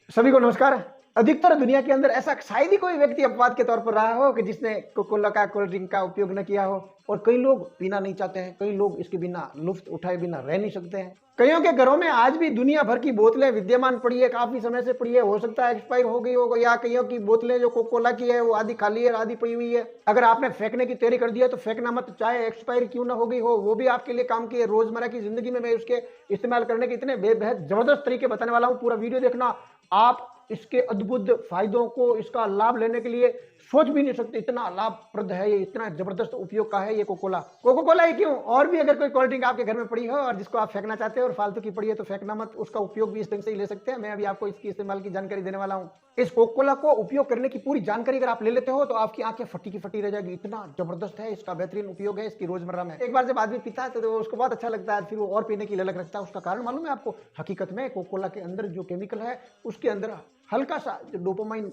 सभी को नमस्कार। अधिकतर दुनिया के अंदर ऐसा शायद ही कोई व्यक्ति अपवाद के तौर पर रहा हो कि जिसने कोका-कोला का कोल्ड ड्रिंक का उपयोग न किया हो। और कई लोग पीना नहीं चाहते हैं, कई लोग इसके बिना लुफ्त उठाए बिना रह नहीं सकते हैं। कईयों के घरों में आज भी दुनिया भर की बोतलें विद्यमान पड़ी है, काफी समय से पड़ी है, हो सकता है एक्सपायर हो गई हो, या कईयों की बोतलें जो कोका-कोला की है वो आधी खाली है, आधी पड़ी हुई है। अगर आपने फेंकने की तैयारी कर दी है तो फेंकना मत, चाहे एक्सपायर क्यों ना हो गई हो, वो भी आपके लिए काम की है। रोजमर्रा की जिंदगी में मैं उसके इस्तेमाल करने के इतने बेहद जबरदस्त तरीके बताने वाला हूँ, पूरा वीडियो देखना। आप इसके अद्भुत फायदों को, इसका लाभ लेने के लिए सोच भी नहीं सकते, इतना लाभप्रद है ये, इतना जबरदस्त उपयोग का है ये कोका-कोला। कोका-कोला ही क्यों, और भी अगर कोई कोल्ड ड्रिंक आपके घर में पड़ी हो और जिसको आप फेंकना चाहते हो और फालतू की पड़ी है तो फेंकना मत, उसका उपयोग भी इस ढंग से ही ले सकते हैं। मैं अभी आपको इसकी इस्तेमाल की जानकारी देने वाला हूँ। इस कोका-कोला को उपयोग करने की पूरी जानकारी अगर आप ले लेते हो तो आपकी आंखें फटी की फटी रह जाएगी, इतना जबरदस्त है इसका, बेहतरीन उपयोग है इसकी रोजमर्रा में। एक बार जब आदमी पीता है तो उसको बहुत अच्छा लगता है, फिर वो और पीने की ललक रखता है। उसका कारण मालूम है आपको? हकीकत में कोका-कोला के अंदर जो केमिकल है उसके अंदर हल्का सा जो डोपामाइन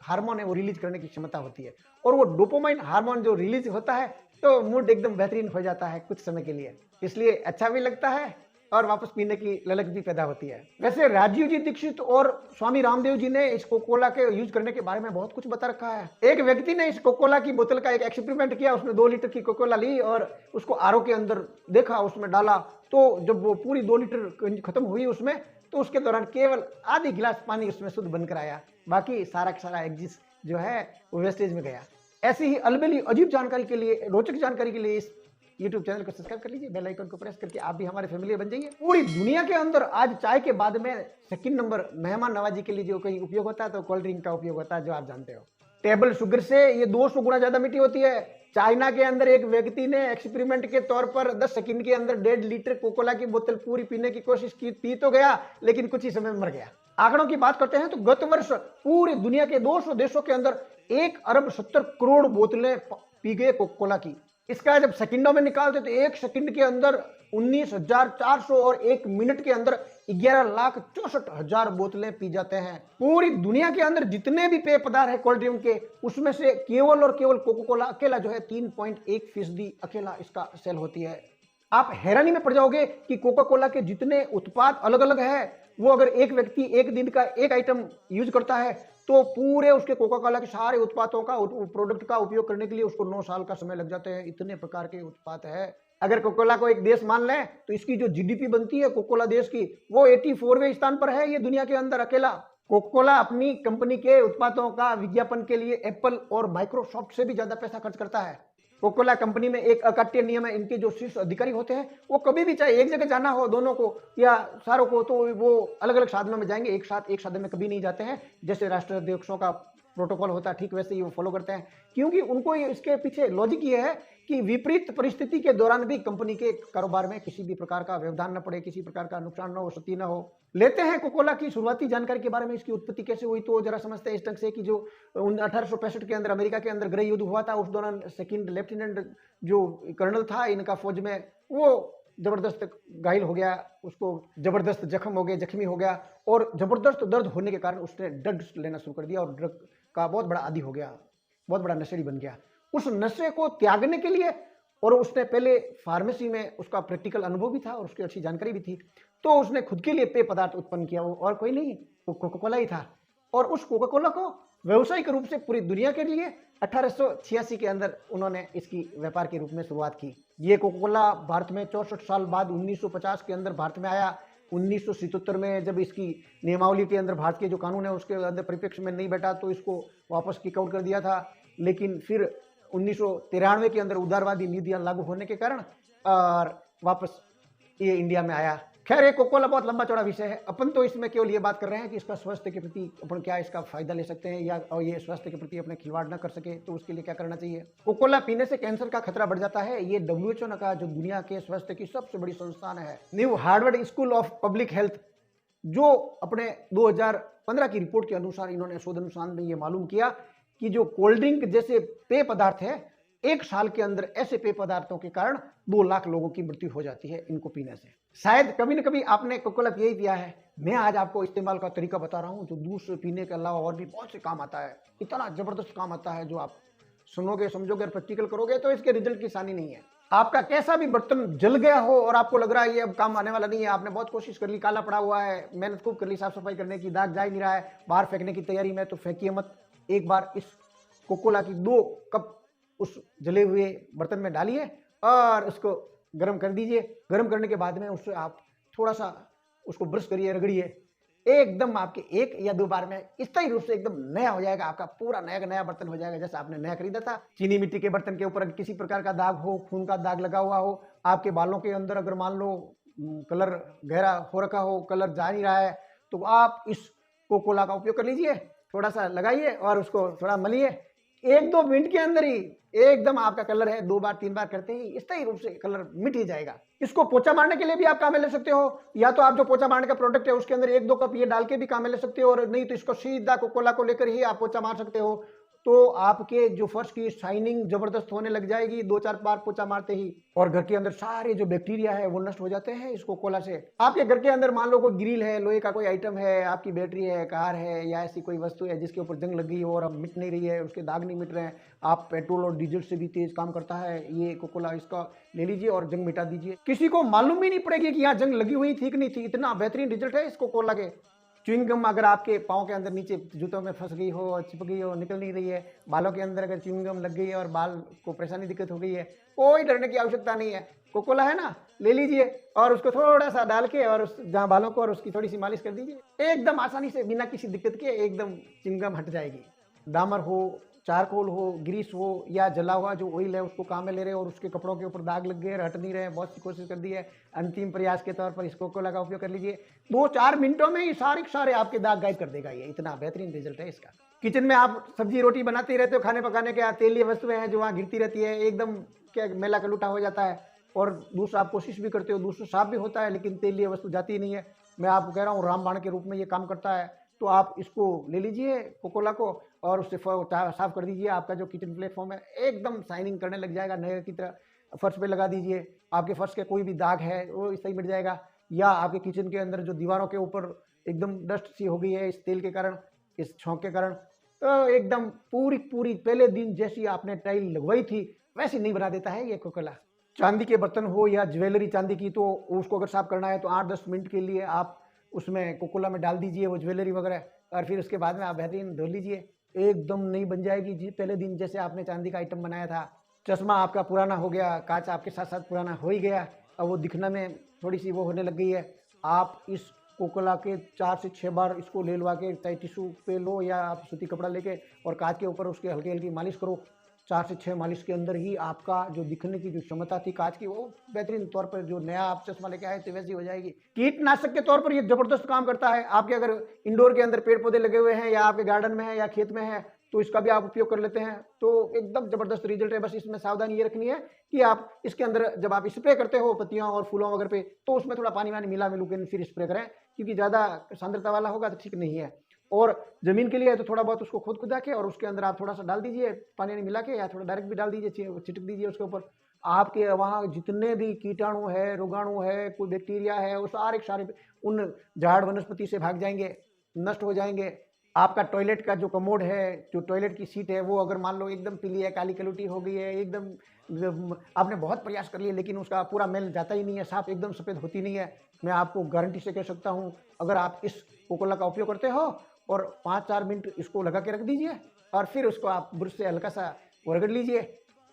हार्मोन है वो रिलीज करने की क्षमता होती है, और वो डोपामाइन हार्मोन जो रिलीज होता है तो मूड एकदम बेहतरीन हो जाता है कुछ समय के लिए, इसलिए अच्छा भी लगता है और वापस पीने की ललक भी पैदा होती है। वैसे राजीव जी दीक्षित और स्वामी रामदेव जी ने इस कोका-कोला के यूज करने के बारे में बहुत कुछ बता रखा है। एक व्यक्ति ने इस कोका-कोला की बोतल का एक एक्सपेरिमेंट किया, उसने 2 लीटर की कोका-कोला ली और उसको आरओ के अंदर देखा, उसमें डाला, तो जब वो पूरी 2 लीटर खत्म हुई उसमें, तो उसके दौरान केवल आधी गिलास पानी उसमें शुद्ध बनकर आया, बाकी सारा का सारा एग्जिस्ट जो है वो वेस्टेज में गया। ऐसी ही अलबेली अजीब जानकारी के लिए, रोचक जानकारी के लिए इस यूट्यूब चैनल को सब्सक्राइब कर लीजिए, बेल आइकन को प्रेस करके आप भी हमारे फैमिली बन जाइए। पूरी दुनिया के अंदर आज चाय के बाद में सेकंड नंबर मेहमान नवाजी के लिए जो कहीं उपयोग होता है तो कोल्ड ड्रिंक का उपयोग होता है, जो आप जानते हो। टेबल शुगर से ये 200 गुना ज्यादा मीठी होती है। चाइना के अंदर एक व्यक्ति ने एक्सपेरिमेंट के तौर पर 10 सेकंड के अंदर 1.5 लीटर कोकोला की बोतल पूरी पीने की कोशिश की, पी तो गया लेकिन कुछ ही समय में मर गया। आंकड़ों की बात करते हैं तो गत वर्ष पूरी दुनिया के 200 देशों के अंदर 1 अरब 70 करोड़ बोतलें पी गए कोकोला की। इसका जब सेकंडों में निकालते तो 1 सेकंड के अंदर 19,400 और 1 मिनट के अंदर 11,64,000 बोतलें पी जाते हैं। पूरी दुनिया के अंदर जितने भी पेय पदार्थ है कोल्ड ड्रिंक के, उसमें से केवल और केवल कोका-कोला अकेला जो है 3.1% अकेला इसका सेल होती है। आप हैरानी में पड़ जाओगे कि कोका-कोला के जितने उत्पाद अलग अलग है, वो अगर एक व्यक्ति एक दिन का एक आइटम यूज करता है तो पूरे उसके कोका-कोला के सारे उत्पादों का, प्रोडक्ट का उपयोग करने के लिए उसको 9 साल का समय लग जाते हैं। इतने प्रकार के उत्पाद है। अगर कोका-कोला को एक देश मान लें तो इसकी जो जीडीपी बनती है कोका-कोला देश की, वो 84वें स्थान पर है ये दुनिया के अंदर अकेला। कोका-कोला अपनी कंपनी के उत्पादों का विज्ञापन के लिए एप्पल और माइक्रोसॉफ्ट से भी ज्यादा पैसा खर्च करता है। कोका-कोला कंपनी में एक अकाट्य नियम है, इनके जो शीर्ष अधिकारी होते हैं वो कभी भी, चाहे एक जगह जाना हो दोनों को या सारों को, तो वो अलग अलग साधनों में जाएंगे, एक साथ एक साधन में कभी नहीं जाते हैं। जैसे राष्ट्राध्यक्षों का प्रोटोकॉल होता है ठीक वैसे ही वो फॉलो करते हैं, क्योंकि उनको इसके पीछे लॉजिक ये है कि विपरीत परिस्थिति के दौरान भी कंपनी के कारोबार में किसी भी प्रकार का व्यवधान न पड़े, किसी प्रकार का नुकसान न हो, क्षति न हो। लेते हैं कोका-कोला की शुरुआती जानकारी के बारे में, इसकी उत्पत्ति कैसे हुई तो जरा समझते हैं इस ढंग से कि जो 1865 के अंदर अमेरिका के अंदर गृह युद्ध हुआ था, उस दौरान सेकंड लेफ्टिनेंट जो कर्नल था इनका फौज में, वो जबरदस्त घायल हो गया, उसको जबरदस्त जख्म हो गया, जख्मी हो गया, और जबरदस्त दर्द होने के कारण उसने ड्रग्स लेना शुरू कर दिया और ड्रग का बहुत बड़ा आदी हो गया, बहुत बड़ा नशेड़ी बन गया। उस नशे को त्यागने के लिए, और उसने पहले फार्मेसी में उसका प्रैक्टिकल अनुभव भी था और उसकी अच्छी जानकारी भी थी, तो उसने खुद के लिए पेय पदार्थ उत्पन्न किया, वो और कोई नहीं, वो कोका-कोला ही था। और उस कोका-कोला को व्यवसायिक रूप से पूरी दुनिया के लिए 1886 के अंदर उन्होंने इसकी व्यापार के रूप में शुरुआत की। ये कोका-कोला भारत में 64 साल बाद 1950 के अंदर भारत में आया। 1977 में जब इसकी नियमावली के अंदर भारत के जो कानून है उसके अंदर परिप्रेक्ष्य में नहीं बैठा तो इसको वापस किक आउट कर दिया था। लेकिन फिर 1993 के अंदर उदारवादी नीतियां लागू होने के कारण और वापस ये इंडिया में आया। खैर, ये कोका-कोला बहुत लंबा चौड़ा विषय है, अपन तो इसमें केवल ये बात कर रहे हैं कि इसका स्वास्थ्य के प्रति अपन क्या इसका फायदा ले सकते हैं, या और ये स्वास्थ्य के प्रति अपने खिलवाड़ न कर सके तो उसके लिए क्या करना चाहिए। कोका-कोला पीने से कैंसर का खतरा बढ़ जाता है, ये WHO ने कहा, जो दुनिया के स्वास्थ्य की सबसे बड़ी संस्थान है। New Harvard school of public health, जो अपने 2015 की रिपोर्ट के अनुसार इन्होंने शोध अनुसंधान में ये मालूम किया कि जो कोल्ड ड्रिंक जैसे पेय पदार्थ है, 1 साल के अंदर ऐसे पेय पदार्थों के कारण 2 लाख लोगों की मृत्यु हो जाती है इनको पीने से। शायद कभी न कभी आपने कोका-कोला पिया ही पिया है। मैं आज आपको इस्तेमाल का तरीका बता रहा हूं जो दूध से पीने के अलावा और भी बहुत से काम आता है। इतना जबरदस्त काम आता है जो आप सुनोगे, समझोगे और प्रैक्टिकल करोगे तो इसके रिजल्ट की सानी नहीं है। आपका कैसा भी बर्तन जल गया हो और आपको लग रहा है ये अब काम आने वाला नहीं है, आपने बहुत कोशिश कर ली, काला पड़ा हुआ है, मेहनत खूब कर ली साफ सफाई करने की, दाग जा ही नहीं रहा है, बाहर फेंकने की तैयारी में, तो फेंकिए मत। एक बार इस कोकोला की 2 कप उस जले हुए बर्तन में डालिए और उसको गर्म कर दीजिए। गर्म करने के बाद में उससे आप थोड़ा सा उसको ब्रश करिए, रगड़िए, एकदम आपके 1 या 2 बार में स्थायी रूप से एकदम नया हो जाएगा, आपका पूरा नया का नया बर्तन हो जाएगा जैसा आपने नया खरीदा था। चीनी मिट्टी के बर्तन के ऊपर अगर किसी प्रकार का दाग हो, खून का दाग लगा हुआ हो, आपके बालों के अंदर अगर मान लो कलर गहरा हो रखा हो, कलर जा नहीं रहा है, तो आप इस कोकोला का उपयोग कर लीजिए, थोड़ा सा लगाइए और उसको थोड़ा मलिए। 1-2 मिनट के अंदर ही एकदम आपका कलर है 2 बार 3 बार करते ही स्थायी रूप से कलर मिट ही जाएगा। इसको पोछा मारने के लिए भी आप काम में ले सकते हो, या तो आप जो पोछा मारने का प्रोडक्ट है उसके अंदर 1-2 कप ये डाल के भी काम में ले सकते हो, और नहीं तो इसको सीधा कोकोला को लेकर ही आप पोछा मार सकते हो। तो आपके जो फर्श की शाइनिंग जबरदस्त होने लग जाएगी 2-4 बार पोछा मारते ही, और घर के अंदर सारे जो बैक्टीरिया है वो नष्ट हो जाते हैं इस कोकोला से। आपके घर के अंदर मान लो कोई ग्रिल है, लोहे का कोई आइटम है, आपकी बैटरी है, कार है, या ऐसी कोई वस्तु है जिसके ऊपर जंग लग गई हो और अब मिट नहीं रही है, उसके दाग नहीं मिट रहे हैं, आप पेट्रोल और डीजल से भी तेज काम करता है ये कोकोला, इसका ले लीजिए और जंग मिटा दीजिए। किसी को मालूम ही नहीं पड़ेगी कि यहाँ जंग लगी हुई थी कि नहीं थी, इतना बेहतरीन रिजल्ट है इस कोकोला के। च्युइंग गम अगर आपके पाँव के अंदर नीचे जूतों में फंस गई हो, चिपक गई हो, निकल नहीं रही है, बालों के अंदर अगर च्युइंग गम लग गई है और बाल को परेशानी दिक्कत हो गई है, कोई डरने की आवश्यकता नहीं है। कोकोला है ना, ले लीजिए और उसको थोड़ा सा डाल के और उस जहाँ बालों को और उसकी थोड़ी सी मालिश कर दीजिए, एकदम आसानी से बिना किसी दिक्कत के एकदम च्युइंग गम हट जाएगी। डामर हो, चारकोल हो, ग्रीस हो, या जला हुआ जो ऑयल है उसको काम में ले रहे हो और उसके कपड़ों के ऊपर दाग लग गए, हट नहीं रहे, बहुत सी कोशिश कर दी है, अंतिम प्रयास के तौर पर इस कोकोला का उपयोग कर लीजिए। 2-4 मिनटों में ही सारे के सारे आपके दाग गायब कर देगा ये, इतना बेहतरीन रिजल्ट है इसका। किचन में आप सब्जी रोटी बनाते ही रहते हो, खाने पकाने के तेलीय वस्तुएं हैं जो वहाँ गिरती रहती है, एकदम क्या मेला कलूटा हो जाता है, और दूसरा आप कोशिश भी करते हो, दूसरा साफ भी होता है लेकिन तेलीय वस्तु जाती ही नहीं है। मैं आपको कह रहा हूँ रामबाण के रूप में ये काम करता है। तो आप इसको ले लीजिए कोकोला को और उससे साफ कर दीजिए, आपका जो किचन प्लेटफॉर्म है एकदम शाइनिंग करने लग जाएगा, नए की तरह। फर्श पे लगा दीजिए, आपके फर्श के कोई भी दाग है वो सही मिट जाएगा, या आपके किचन के अंदर जो दीवारों के ऊपर एकदम डस्ट सी हो गई है इस तेल के कारण, इस छौंक के कारण, तो एकदम पूरी पूरी पहले दिन जैसी आपने टाइल लगवाई थी वैसी नहीं बना देता है ये कोकोला। चांदी के बर्तन हो या ज्वेलरी चांदी की, तो उसको अगर साफ करना है तो 8-10 मिनट के लिए आप उसमें कोकोला में डाल दीजिए वो ज्वेलरी वगैरह, और फिर उसके बाद में आप बेहतरीन धो लीजिए, एकदम नई बन जाएगी जी, पहले दिन जैसे आपने चांदी का आइटम बनाया था। चश्मा आपका पुराना हो गया, कांच आपके साथ साथ पुराना हो ही गया, अब वो दिखने में थोड़ी सी वो होने लग गई है। आप इस कोकोला के 4 से 6 बार इसको ले लवा के, चाहे टिश्यू पे लो या आप सूती कपड़ा लेके और कांच के ऊपर उसके हल्की हल्की मालिश करो। 4 से 6 मालिश के अंदर ही आपका जो दिखने की जो क्षमता थी कांच की, वो बेहतरीन तौर पर जो नया आप चश्मा लेके आए थे वैसी हो जाएगी। कीटनाशक के तौर पर ये जबरदस्त काम करता है। आपके अगर इंडोर के अंदर पेड़ पौधे लगे हुए हैं या आपके गार्डन में है या खेत में है, तो इसका भी आप उपयोग कर लेते हैं, तो एकदम जबरदस्त रिजल्ट है। बस इसमें सावधानी ये रखनी है कि आप इसके अंदर जब आप स्प्रे करते हो पत्तियों और फूलों वगैरह पे, तो उसमें थोड़ा पानी वानी मिला मिलू के फिर स्प्रे करें, क्योंकि ज़्यादा सांद्रता वाला होगा तो ठीक नहीं है। और जमीन के लिए है तो थोड़ा बहुत उसको खुद खुदा के और उसके अंदर आप थोड़ा सा डाल दीजिए पानी मिला के, या थोड़ा डायरेक्ट भी डाल दीजिए, छिटक दीजिए उसके ऊपर। आपके वहाँ जितने भी कीटाणु है, रोगाणु है, कोई बैक्टीरिया है, वो सारे सारे उन झाड़ वनस्पति से भाग जाएंगे, नष्ट हो जाएंगे। आपका टॉयलेट का जो कमोड है, जो टॉयलेट की सीट है, वो अगर मान लो एकदम पीली है, काली कलुटी हो गई है, एकदम आपने बहुत प्रयास कर लिए लेकिन उसका पूरा मैल जाता ही नहीं है, साफ एकदम सफ़ेद होती नहीं है, मैं आपको गारंटी से कह सकता हूँ, अगर आप इस कोकोला का उपयोग करते हो और 5-4 मिनट इसको लगा के रख दीजिए और फिर उसको आप ब्रश से हल्का सा रगड़ लीजिए,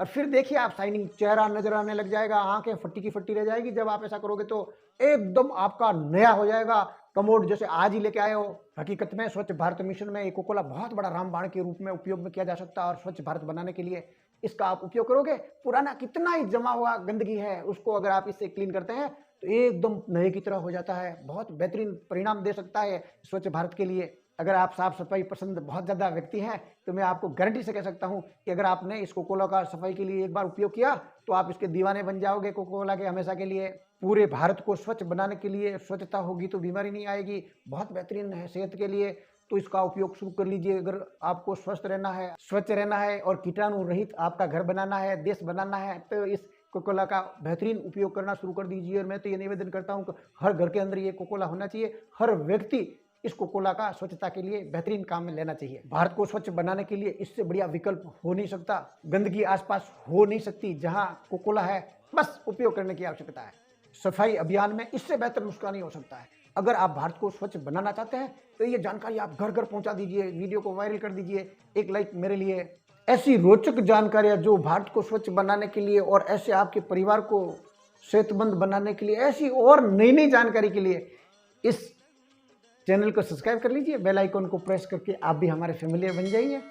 और फिर देखिए आप शाइनिंग, चेहरा नजर आने लग जाएगा, आंखें फट्टी की फट्टी रह जाएगी। जब आप ऐसा करोगे तो एकदम आपका नया हो जाएगा कमोड, जैसे आज ही लेके आए हो। हकीकत में स्वच्छ भारत मिशन में ये कोकोला बहुत बड़ा रामबाण के रूप में उपयोग में किया जा सकता है, और स्वच्छ भारत बनाने के लिए इसका आप उपयोग करोगे, पुराना कितना ही जमा हुआ गंदगी है उसको अगर आप इससे क्लीन करते हैं तो एकदम नए की तरह हो जाता है। बहुत बेहतरीन परिणाम दे सकता है स्वच्छ भारत के लिए। अगर आप साफ सफाई पसंद बहुत ज़्यादा व्यक्ति हैं तो मैं आपको गारंटी से कह सकता हूं कि अगर आपने इस कोकोला का सफाई के लिए एक बार उपयोग किया तो आप इसके दीवाने बन जाओगे कोकोला के हमेशा के लिए। पूरे भारत को स्वच्छ बनाने के लिए, स्वच्छता होगी तो बीमारी नहीं आएगी, बहुत बेहतरीन है सेहत के लिए, तो इसका उपयोग शुरू कर लीजिए। अगर आपको स्वस्थ रहना है, स्वच्छ रहना है और कीटाणु रहित आपका घर बनाना है, देश बनाना है, तो इस कोकोला का बेहतरीन उपयोग करना शुरू कर दीजिए। और मैं तो ये निवेदन करता हूँ कि हर घर के अंदर ये कोकोला होना चाहिए, हर व्यक्ति इस कोकोला का स्वच्छता के लिए बेहतरीन काम में लेना चाहिए। भारत को स्वच्छ बनाने के लिए इससे बढ़िया विकल्प हो नहीं सकता, गंदगी आसपास हो नहीं सकती। जहाँ कोकोला है बस उपयोग करने की आवश्यकता है। सफाई अभियान में इससे बेहतर नुस्खा नहीं हो सकता है। अगर आप भारत को स्वच्छ बनाना चाहते हैं तो ये जानकारी आप घर घर पहुंचा दीजिए, वीडियो को वायरल कर दीजिए, एक लाइक मेरे लिए। ऐसी रोचक जानकारियां जो भारत को स्वच्छ बनाने के लिए और ऐसे आपके परिवार को सेहतमंद बनाने के लिए, ऐसी और नई नई जानकारी के लिए इस चैनल को सब्सक्राइब कर लीजिए, बेल आइकन को प्रेस करके आप भी हमारे फैमिली बन जाइए।